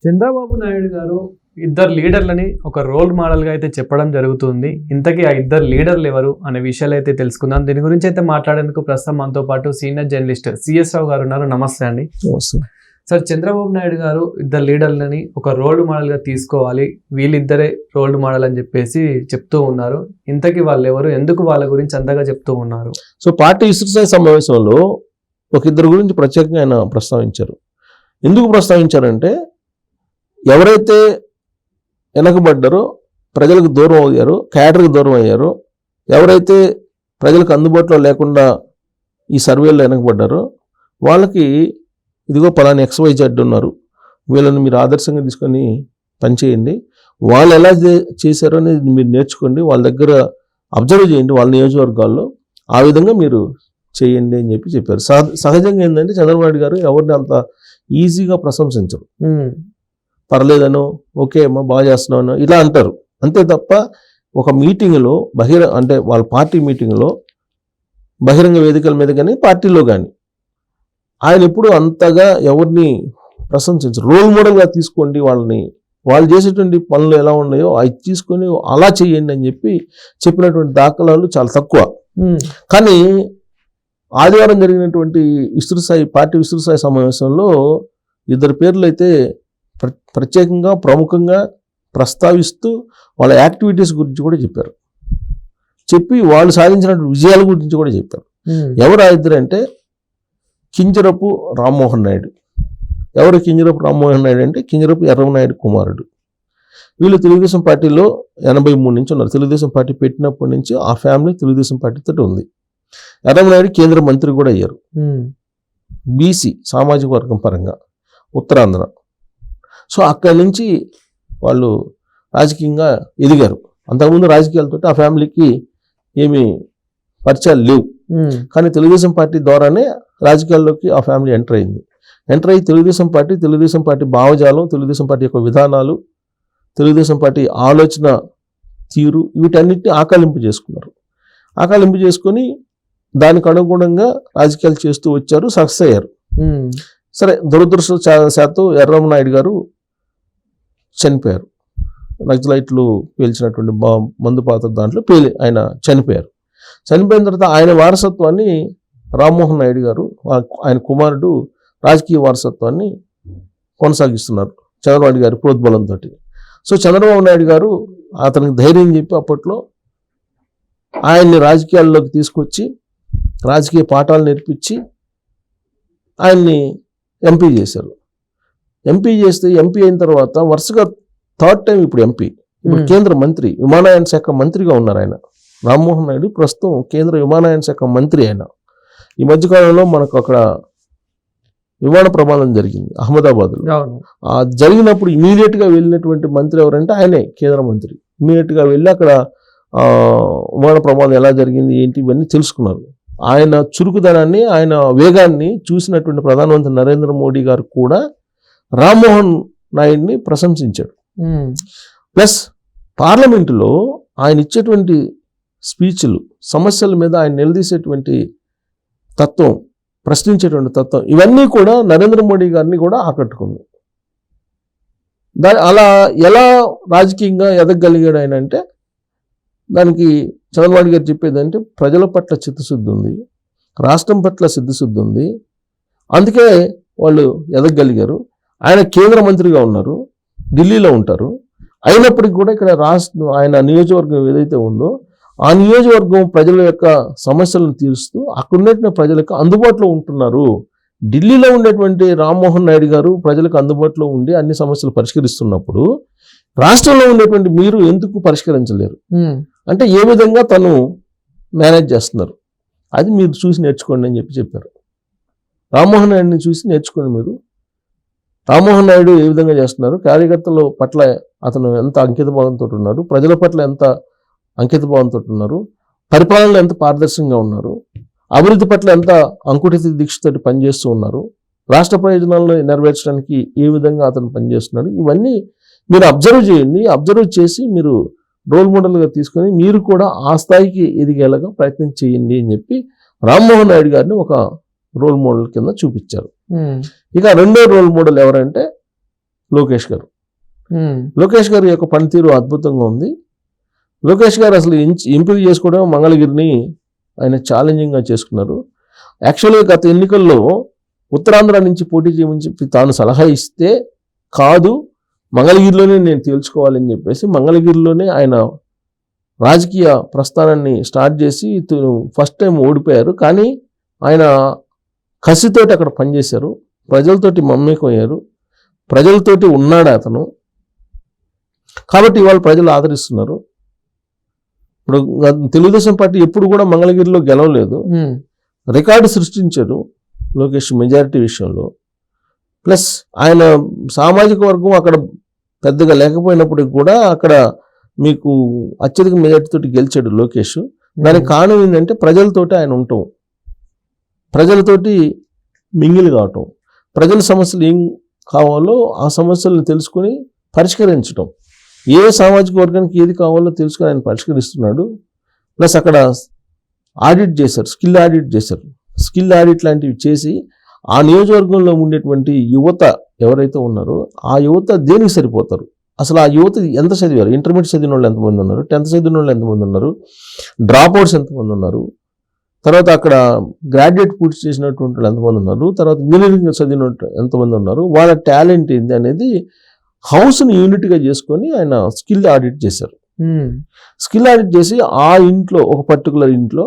చంద్రబాబు నాయుడు గారు ఇద్దరు లీడర్లని ఒక రోల్ మోడల్గా అయితే చెప్పడం జరుగుతుంది. ఇంతకీ ఆ ఇద్దరు లీడర్లు ఎవరు అనే విషయాలు అయితే తెలుసుకుందాం. దీని గురించి అయితే మాట్లాడేందుకు ప్రస్తుతం మనతో పాటు సీనియర్ జర్నలిస్ట్ సిఎస్ రావు గారు ఉన్నారు. నమస్తే అండి. సార్, చంద్రబాబు నాయుడు గారు ఇద్దరు లీడర్లని ఒక రోల్ మోడల్గా తీసుకోవాలి, వీళ్ళిద్దరే రోల్ మోడల్ అని చెప్పేసి చెప్తూ ఉన్నారు. ఇంతకీ వాళ్ళు ఎవరు, ఎందుకు వాళ్ళ గురించి అంతగా చెప్తూ ఉన్నారు? సో పార్టీ విస్తృత సమావేశంలో ఒక ఇద్దరు గురించి ప్రత్యేకంగా ఆయన ప్రస్తావించారు. ఎందుకు ప్రస్తావించారంటే, ఎవరైతే వెనకబడ్డారో, ప్రజలకు దూరం అయ్యారో, క్యాడర్కి దూరం అయ్యారో, ఎవరైతే ప్రజలకు అందుబాటులో లేకుండా ఈ సర్వేలో వెనకబడ్డారో వాళ్ళకి ఇదిగో పలాని XYZ ఉన్నారు, వీళ్ళని మీరు ఆదర్శంగా తీసుకొని పనిచేయండి, వాళ్ళు ఎలా చేశారో అనేది మీరు నేర్చుకోండి, వాళ్ళ దగ్గర అబ్జర్వ్ చేయండి, వాళ్ళ నియోజకవర్గాల్లో ఆ విధంగా మీరు చేయండి అని చెప్పారు. సహజంగా ఏంటంటే చంద్రబాబు నాయుడు గారు ఎవరిని అంత ఈజీగా ప్రశంసించరు. పర్లేదనో, ఓకే అమ్మా బాగా చేస్తున్నాను ఇలా అంటారు అంతే తప్ప, ఒక మీటింగ్లో అంటే వాళ్ళ పార్టీ మీటింగ్లో బహిరంగ వేదికల మీద కానీ పార్టీలో కానీ ఆయన ఎప్పుడు అంతగా ఎవరిని ప్రశంసించరు. రోల్ మోడల్గా తీసుకోండి వాళ్ళని, వాళ్ళు చేసేటువంటి పనులు ఎలా ఉన్నాయో అవి తీసుకొని అలా చేయండి అని చెప్పినటువంటి దాఖలాలు చాలా తక్కువ. కానీ ఆదివారం జరిగినటువంటి పార్టీ విస్తృత స్థాయి సమావేశంలో ఇద్దరు పేర్లు అయితే ప్రత్యేకంగా ప్రముఖంగా ప్రస్తావిస్తూ వాళ్ళ యాక్టివిటీస్ గురించి కూడా చెప్పి వాళ్ళు సాధించినటువంటి విజయాల గురించి కూడా చెప్పారు. ఎవరు ఆ ఇద్దరు అంటే కింజరపు రామ్మోహన్ నాయుడు. ఎవరు కింజరపు రామ్మోహన్ నాయుడు అంటే కింజరపు ఎర్రమనాయుడు కుమారుడు. వీళ్ళు తెలుగుదేశం పార్టీలో 83 నుంచి ఉన్నారు. తెలుగుదేశం పార్టీ పెట్టినప్పటి నుంచి ఆ ఫ్యామిలీ తెలుగుదేశం పార్టీతో ఉంది. ఎర్రమనాయుడు కేంద్ర మంత్రి కూడా అయ్యారు, బీసీ సామాజిక వర్గం పరంగా, ఉత్తరాంధ్ర. సో అక్కడి నుంచి వాళ్ళు రాజకీయంగా ఎదిగారు. అంతకుముందు రాజకీయాలతో ఆ ఫ్యామిలీకి ఏమి పరిచయాలు లేవు. కానీ తెలుగుదేశం పార్టీ ద్వారానే రాజకీయాల్లోకి ఆ ఫ్యామిలీ ఎంటర్ అయ్యి తెలుగుదేశం పార్టీ భావజాలం, తెలుగుదేశం పార్టీ యొక్క విధానాలు, తెలుగుదేశం పార్టీ ఆలోచన తీరు, వీటన్నిటిని ఆకలింపు చేసుకొని దానికి అనుగుణంగా రాజకీయాలు చేస్తూ వచ్చారు, సక్సెస్ అయ్యారు. సరే, దురదృష్టవశాత్తు ఎర్రమనాయుడు గారు చనిపోయారు. నక్సలైట్లు పేల్చినటువంటి మందు పాత్ర దాంట్లో ఆయన చనిపోయారు. చనిపోయిన తర్వాత ఆయన వారసత్వాన్ని రామ్మోహన్ నాయుడు గారు, ఆయన కుమారుడు రాజకీయ వారసత్వాన్ని కొనసాగిస్తున్నారు చంద్రబాబు నాయుడు గారి ప్రోద్బలంతో. సో చంద్రబాబు నాయుడు గారు అతనికి ధైర్యం చెప్పి అప్పట్లో ఆయన్ని రాజకీయాల్లోకి తీసుకొచ్చి రాజకీయ పాఠాలు నేర్పించి ఆయన్ని ఎంపీ చేశారు. ఎంపీ అయిన తర్వాత వరుసగా 3rd టైం ఇప్పుడు ఎంపీ, ఇప్పుడు కేంద్ర మంత్రి, విమానయాన శాఖ మంత్రిగా ఉన్నారు ఆయన. రామ్మోహన్ నాయుడు ప్రస్తుతం కేంద్ర విమానయాన శాఖ మంత్రి. ఆయన ఈ మధ్యకాలంలో మనకు అక్కడ విమాన ప్రమాదం జరిగింది అహ్మదాబాద్లో. జరిగినప్పుడు ఇమీడియట్గా వెళ్ళినటువంటి మంత్రి ఎవరంటే ఆయనే, కేంద్ర మంత్రి. ఇమీడియట్గా వెళ్ళి అక్కడ విమాన ప్రమాదం ఎలా జరిగింది ఏంటి ఇవన్నీ తెలుసుకున్నారు. ఆయన చురుకుదనాన్ని, ఆయన వేగాన్ని చూసినటువంటి ప్రధానమంత్రి నరేంద్ర మోడీ గారు కూడా రామ్మోహన్ నాయుడిని ప్రశంసించాడు. ప్లస్ పార్లమెంటులో ఆయన ఇచ్చేటువంటి స్పీచ్లు, సమస్యల మీద ఆయన నిలదీసేటువంటి తత్వం, ప్రశ్నించేటువంటి తత్వం, ఇవన్నీ కూడా నరేంద్ర మోడీ గారిని కూడా ఆకట్టుకుంది. అలా ఎలా రాజకీయంగా ఎదగలిగాడు ఆయన అంటే, దానికి చంద్రబాబు గారు చెప్పేదంటే ప్రజల పట్ల చిత్తశుద్ధి ఉంది, రాష్ట్రం పట్ల సిద్ధశుద్ధి ఉంది, అందుకే వాళ్ళు ఎదగలిగారు. ఆయన కేంద్ర మంత్రిగా ఉన్నారు, ఢిల్లీలో ఉంటారు, అయినప్పటికీ కూడా ఇక్కడ ఆయన నియోజకవర్గం ఏదైతే ఉందో ఆ నియోజకవర్గం ప్రజల యొక్క సమస్యలను తీరుస్తూ అక్కడ ఉన్నటువంటి ప్రజలకు అందుబాటులో ఉంటున్నారు. ఢిల్లీలో ఉండేటువంటి రామ్మోహన్ నాయుడు గారు ప్రజలకు అందుబాటులో ఉండి అన్ని సమస్యలు పరిష్కరిస్తున్నప్పుడు రాష్ట్రంలో ఉండేటువంటి మీరు ఎందుకు పరిష్కరించలేరు అంటే ఏ విధంగా తను మేనేజ్ చేస్తున్నారు, అది మీరు చూసి నేర్చుకోండి అని చెప్పారు. రామ్మోహన్ నాయుడిని చూసి నేర్చుకోండి మీరు. రామ్మోహన్ నాయుడు ఏ విధంగా చేస్తున్నారు, కార్యకర్తల పట్ల అతను ఎంత అంకితభావంతో ఉన్నారు, ప్రజల పట్ల ఎంత అంకితభావంతో ఉన్నారు, పరిపాలనలో ఎంత పారదర్శకంగా ఉన్నారు, అభివృద్ధి పట్ల ఎంత అంకుఠిత దీక్షతో పనిచేస్తూ ఉన్నారు, రాష్ట్ర ప్రయోజనాలను నెరవేర్చడానికి ఏ విధంగా అతను పనిచేస్తున్నాడు, ఇవన్నీ మీరు అబ్జర్వ్ చేయండి. అబ్జర్వ్ చేసి మీరు రోల్ మోడల్గా తీసుకొని మీరు కూడా ఆ స్థాయికి ఎదిగేలాగా ప్రయత్నం చేయండి అని చెప్పి రామ్మోహన్ నాయుడు గారిని ఒక రోల్ మోడల్ కింద చూపించారు. ఇక రెండో రోల్ మోడల్ ఎవరంటే లోకేష్ గారు. లోకేష్ గారి యొక్క పనితీరు అద్భుతంగా ఉంది. లోకేష్ గారు అసలు ఎంపిక చేసుకోవడం మంగళగిరిని ఆయన ఛాలెంజింగ్గా చేసుకున్నారు. యాక్చువల్గా గత ఎన్నికల్లో ఉత్తరాంధ్ర నుంచి పోటీ చేయమని చెప్పి తాను సలహా ఇస్తే కాదు మంగళగిరిలోనే నేను తేల్చుకోవాలని చెప్పేసి మంగళగిరిలోనే ఆయన రాజకీయ ప్రస్థానాన్ని స్టార్ట్ చేసి ఫస్ట్ టైం ఓడిపోయారు. కానీ ఆయన కసితోటి అక్కడ పనిచేశారు, ప్రజలతోటి మమ్మకమయ్యారు, ప్రజలతోటి ఉన్నాడు అతను. కాబట్టి ఇవాళ ప్రజలు ఆదరిస్తున్నారు. ఇప్పుడు తెలుగుదేశం పార్టీ ఎప్పుడు కూడా మంగళగిరిలో గెలవలేదు, రికార్డు సృష్టించాడు లోకేష్ మెజారిటీ విషయంలో. ప్లస్ ఆయన సామాజిక వర్గం అక్కడ పెద్దగా లేకపోయినప్పటికి కూడా అక్కడ మీకు అత్యధిక మెజారిటీతోటి గెలిచాడు లోకేష్. దానికి కారణం ఏంటంటే ప్రజలతోటి ఆయన ఉండటం, ప్రజలతోటి మింగిల్ కావటం, ప్రజల సమస్యలు ఏం కావాలో ఆ సమస్యలను తెలుసుకొని పరిష్కరించడం, ఏ సామాజిక వర్గానికి ఏది కావాలో తెలుసుకొని ఆయన పరిష్కరిస్తున్నాడు. ప్లస్ అక్కడ ఆడిట్ చేశారు, స్కిల్ ఆడిట్ చేశారు. స్కిల్ ఆడిట్ లాంటివి చేసి ఆ నియోజకవర్గంలో ఉండేటువంటి యువత ఎవరైతే ఉన్నారో ఆ యువత దేనికి సరిపోతారు, అసలు ఆ యువత ఎంత చదివారు, ఇంటర్మీడియట్ చదివిన వాళ్ళు ఎంతమంది ఉన్నారు, 10th చదివిన వాళ్ళు ఎంతమంది ఉన్నారు, డ్రాప్ అవుట్స్ ఎంతమంది ఉన్నారు, తర్వాత అక్కడ గ్రాడ్యుయేట్ పూర్తి చేసినటువంటి వాళ్ళు ఎంతమంది ఉన్నారు, తర్వాత ఇంజనీరింగ్ చదివిన ఎంతమంది ఉన్నారు, వాళ్ళ టాలెంట్ ఏంది అనేది హౌస్ని యూనిట్గా చేసుకొని ఆయన స్కిల్ ఆడిట్ చేశారు. స్కిల్ ఆడిట్ చేసి ఆ ఇంట్లో ఒక పర్టికులర్ ఇంట్లో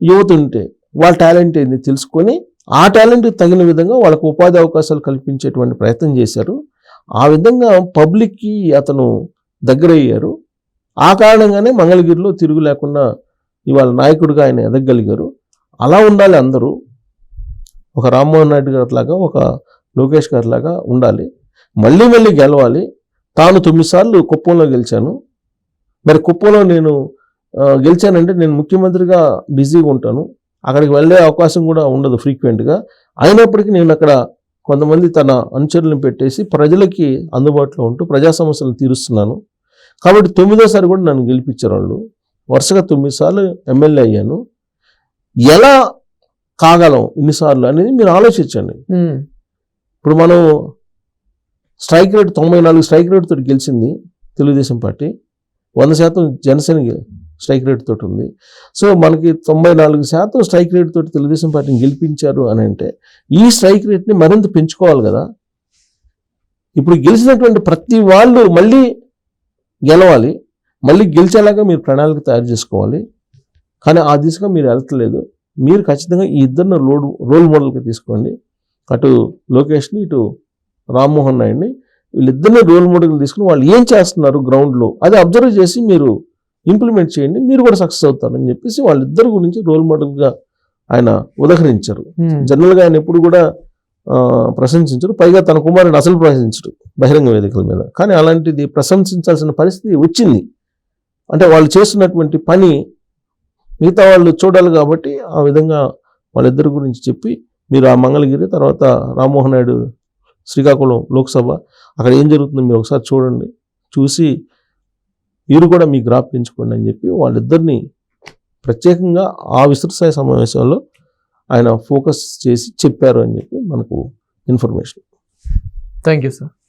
యువత ఉంటే వాళ్ళ టాలెంట్ ఏంది తెలుసుకొని ఆ టాలెంట్ తగిన విధంగా వాళ్ళకు ఉపాధి అవకాశాలు కల్పించేటువంటి ప్రయత్నం చేశారు. ఆ విధంగా పబ్లిక్కి అతను దగ్గర అయ్యారు. ఆ కారణంగానే మంగళగిరిలో తిరుగు లేకుండా ఇవాళ నాయకుడిగా ఆయన ఎదగగలిగారు. అలా ఉండాలి అందరూ. ఒక రామ్మోహన్ నాయుడు గారి లాగా, ఒక లోకేష్ గారి లాగా ఉండాలి. మళ్ళీ మళ్ళీ గెలవాలి. తాను 9 సార్లు కుప్పంలో గెలిచాను. మరి కుప్పంలో నేను గెలిచానంటే నేను ముఖ్యమంత్రిగా బిజీగా ఉంటాను, అక్కడికి వెళ్ళే అవకాశం కూడా ఉండదు ఫ్రీక్వెంట్గా. అయినప్పటికీ నేను అక్కడ కొంతమంది తన అనుచరులను పెట్టేసి ప్రజలకి అందుబాటులో ఉంటూ ప్రజా సమస్యలు తీరుస్తున్నాను. కాబట్టి 9వ సారి కూడా నన్ను గెలిపించారు వాళ్ళు. వరుసగా 9 సార్లు ఎమ్మెల్యే అయ్యాను. ఎలా కాగలం ఇన్నిసార్లు అనేది మీరు ఆలోచించండి. ఇప్పుడు మనం స్ట్రైక్ రేట్ 94 స్ట్రైక్ రేట్ తోటి గెలిచింది Telugu Desam party, 100% Janasena strike rate తోటి ఉంది. సో మనకి 94% స్ట్రైక్ రేట్ తోటి తెలుగుదేశం పార్టీని గెలిపించారు అని అంటే ఈ స్ట్రైక్ రేట్ని మరింత పెంచుకోవాలి కదా. ఇప్పుడు గెలిచినటువంటి ప్రతి వాళ్ళు మళ్ళీ గెలవాలి, మళ్ళీ గెలిచేలాగా మీరు ప్రణాళిక తయారు చేసుకోవాలి. కానీ ఆ దిశగా మీరు వెళ్తలేదు. మీరు ఖచ్చితంగా ఈ ఇద్దరిని రోల్ మోడల్గా తీసుకోండి. అటు లోకేష్ని, ఇటు రామ్మోహన్ నాయుడిని, వీళ్ళిద్దరిని రోల్ మోడల్గా తీసుకుని వాళ్ళు ఏం చేస్తున్నారు గ్రౌండ్లో అది అబ్జర్వ్ చేసి మీరు ఇంప్లిమెంట్ చేయండి, మీరు కూడా సక్సెస్ అవుతారని చెప్పేసి వాళ్ళిద్దరి గురించి రోల్ మోడల్గా ఆయన ఉదహరించారు. జనరల్గా ఆయన ఎప్పుడు కూడా ప్రశంసించరు, పైగా తన కుమారుని అసలు ప్రశంసించరు బహిరంగ వేదికల మీద. కానీ అలాంటిది ప్రశంసించాల్సిన పరిస్థితి వచ్చింది. అంటే వాళ్ళు చేస్తున్నటువంటి పని మిగతా వాళ్ళు చూడాలి కాబట్టి ఆ విధంగా వాళ్ళిద్దరి గురించి చెప్పి మీరు ఆ మంగళగిరి తర్వాత రామ్మోహన్ నాయుడు శ్రీకాకుళం లోక్సభ అక్కడ ఏం జరుగుతుందో మీరు ఒకసారి చూడండి, చూసి మీరు కూడా మీ గ్రాఫ్ పెంచుకోండి అని చెప్పి వాళ్ళిద్దరిని ప్రత్యేకంగా ఆ విస్తృత స్థాయి సమావేశంలో ఆయన ఫోకస్ చేసి చెప్పారు అని చెప్పి మనకు ఇన్ఫర్మేషన్. Thank you sir.